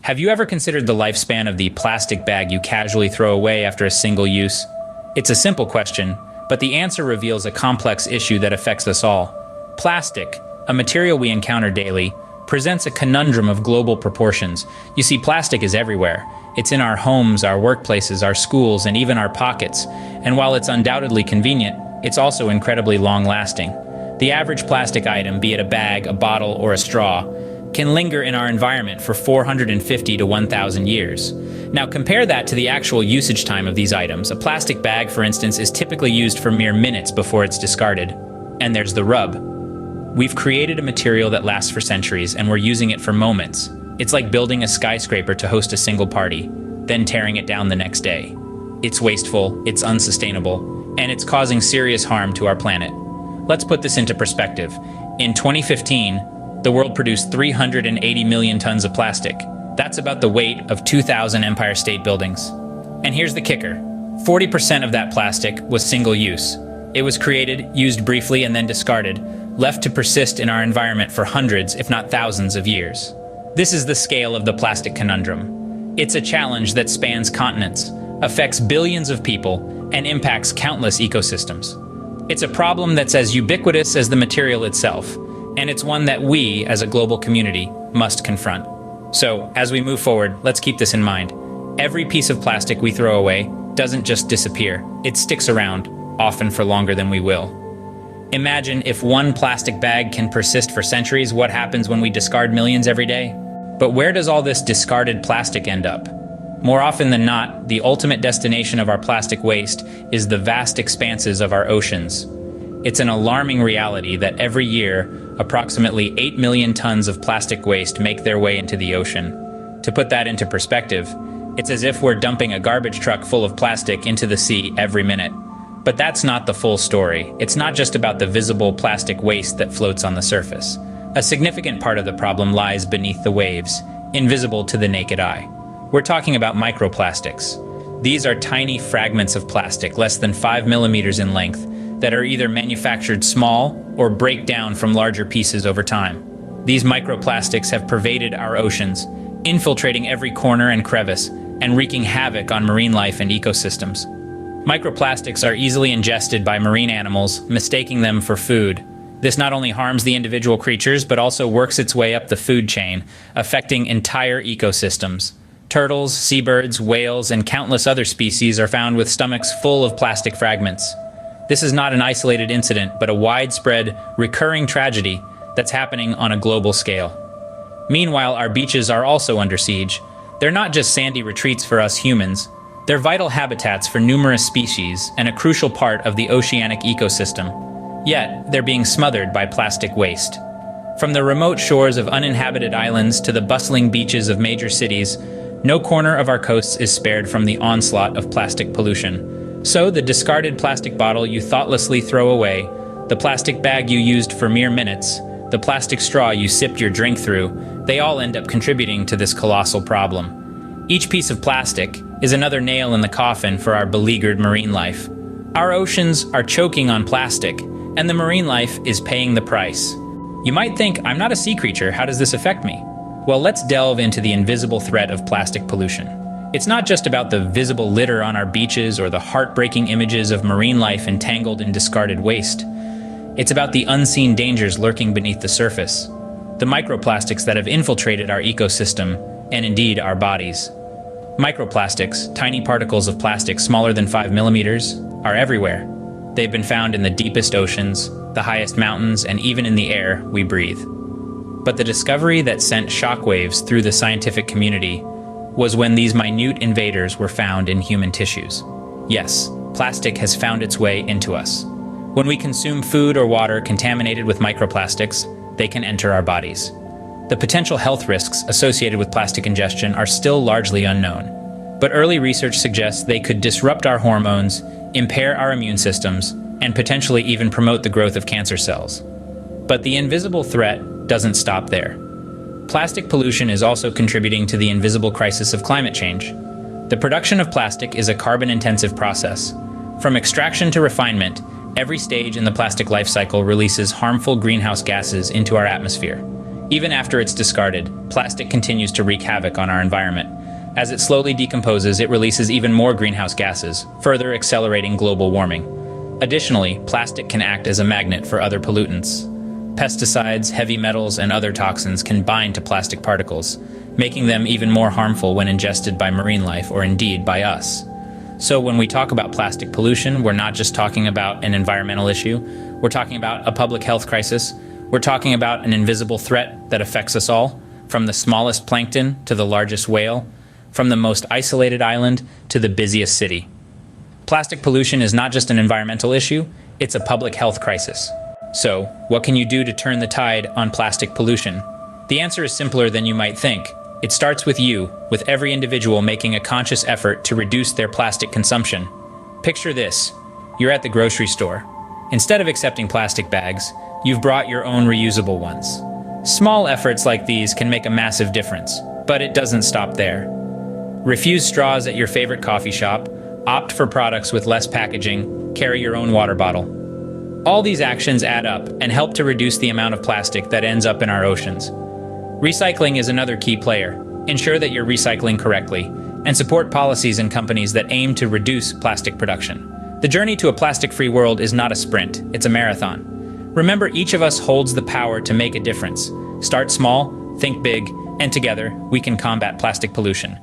Have you ever considered the lifespan of the plastic bag you casually throw away after a single use? It's a simple question, but the answer reveals a complex issue that affects us all. Plastic, a material we encounter daily, presents a conundrum of global proportions. You see, plastic is everywhere. It's in our homes, our workplaces, our schools, and even our pockets. And while it's undoubtedly convenient, it's also incredibly long-lasting. The average plastic item, be it a bag, a bottle, or a straw, can linger in our environment for 450 to 1,000 years. Now compare that to the actual usage time of these items. A plastic bag, for instance, is typically used for mere minutes before it's discarded. And there's the rub. We've created a material that lasts for centuries, and we're using it for moments. It's like building a skyscraper to host a single party, then tearing it down the next day. It's wasteful, it's unsustainable, and it's causing serious harm to our planet. Let's put this into perspective. In 2015, the world produced 380 million tons of plastic. That's about the weight of 2,000 Empire State Buildings. And here's the kicker. 40% of that plastic was single-use. It was created, used briefly, and then discarded, left to persist in our environment for hundreds, if not thousands, of years. This is the scale of the plastic conundrum. It's a challenge that spans continents, affects billions of people, and impacts countless ecosystems. It's a problem that's as ubiquitous as the material itself, and it's one that we, as a global community, must confront. So, as we move forward, let's keep this in mind. Every piece of plastic we throw away doesn't just disappear. It sticks around, often for longer than we will. Imagine if one plastic bag can persist for centuries, what happens when we discard millions every day? But where does all this discarded plastic end up? More often than not, the ultimate destination of our plastic waste is the vast expanses of our oceans. It's an alarming reality that every year, approximately 8 million tons of plastic waste make their way into the ocean. To put that into perspective, it's as if we're dumping a garbage truck full of plastic into the sea every minute. But that's not the full story. It's not just about the visible plastic waste that floats on the surface. A significant part of the problem lies beneath the waves, invisible to the naked eye. We're talking about microplastics. These are tiny fragments of plastic, less than 5 millimeters in length, that are either manufactured small or break down from larger pieces over time. These microplastics have pervaded our oceans, infiltrating every corner and crevice, and wreaking havoc on marine life and ecosystems. Microplastics are easily ingested by marine animals, mistaking them for food. This not only harms the individual creatures, but also works its way up the food chain, affecting entire ecosystems. Turtles, seabirds, whales, and countless other species are found with stomachs full of plastic fragments. This is not an isolated incident, but a widespread, recurring tragedy that's happening on a global scale. Meanwhile, our beaches are also under siege. They're not just sandy retreats for us humans. They're vital habitats for numerous species and a crucial part of the oceanic ecosystem. Yet, they're being smothered by plastic waste. From the remote shores of uninhabited islands to the bustling beaches of major cities, no corner of our coasts is spared from the onslaught of plastic pollution. So, the discarded plastic bottle you thoughtlessly throw away, the plastic bag you used for mere minutes, the plastic straw you sipped your drink through, they all end up contributing to this colossal problem. Each piece of plastic is another nail in the coffin for our beleaguered marine life. Our oceans are choking on plastic, and the marine life is paying the price. You might think, I'm not a sea creature, how does this affect me? Well, let's delve into the invisible threat of plastic pollution. It's not just about the visible litter on our beaches or the heartbreaking images of marine life entangled in discarded waste. It's about the unseen dangers lurking beneath the surface, the microplastics that have infiltrated our ecosystem and indeed our bodies. Microplastics, tiny particles of plastic smaller than 5 millimeters, are everywhere. They've been found in the deepest oceans, the highest mountains, and even in the air we breathe. But the discovery that sent shockwaves through the scientific community was when these minute invaders were found in human tissues. Yes, plastic has found its way into us. When we consume food or water contaminated with microplastics, they can enter our bodies. The potential health risks associated with plastic ingestion are still largely unknown, but early research suggests they could disrupt our hormones, impair our immune systems, and potentially even promote the growth of cancer cells. But the invisible threat doesn't stop there. Plastic pollution is also contributing to the invisible crisis of climate change. The production of plastic is a carbon-intensive process. From extraction to refinement, every stage in the plastic life cycle releases harmful greenhouse gases into our atmosphere. Even after it's discarded, plastic continues to wreak havoc on our environment. As it slowly decomposes, it releases even more greenhouse gases, further accelerating global warming. Additionally, plastic can act as a magnet for other pollutants. Pesticides, heavy metals, and other toxins can bind to plastic particles, making them even more harmful when ingested by marine life or indeed by us. So when we talk about plastic pollution, we're not just talking about an environmental issue, we're talking about a public health crisis, we're talking about an invisible threat that affects us all, from the smallest plankton to the largest whale, from the most isolated island to the busiest city. Plastic pollution is not just an environmental issue, it's a public health crisis. So, what can you do to turn the tide on plastic pollution? The answer is simpler than you might think. It starts with you, with every individual making a conscious effort to reduce their plastic consumption. Picture this. You're at the grocery store. Instead of accepting plastic bags, you've brought your own reusable ones. Small efforts like these can make a massive difference, but it doesn't stop there. Refuse straws at your favorite coffee shop, opt for products with less packaging, carry your own water bottle. All these actions add up and help to reduce the amount of plastic that ends up in our oceans. Recycling is another key player. Ensure that you're recycling correctly, and support policies and companies that aim to reduce plastic production. The journey to a plastic-free world is not a sprint, it's a marathon. Remember, each of us holds the power to make a difference. Start small, think big, and together, we can combat plastic pollution.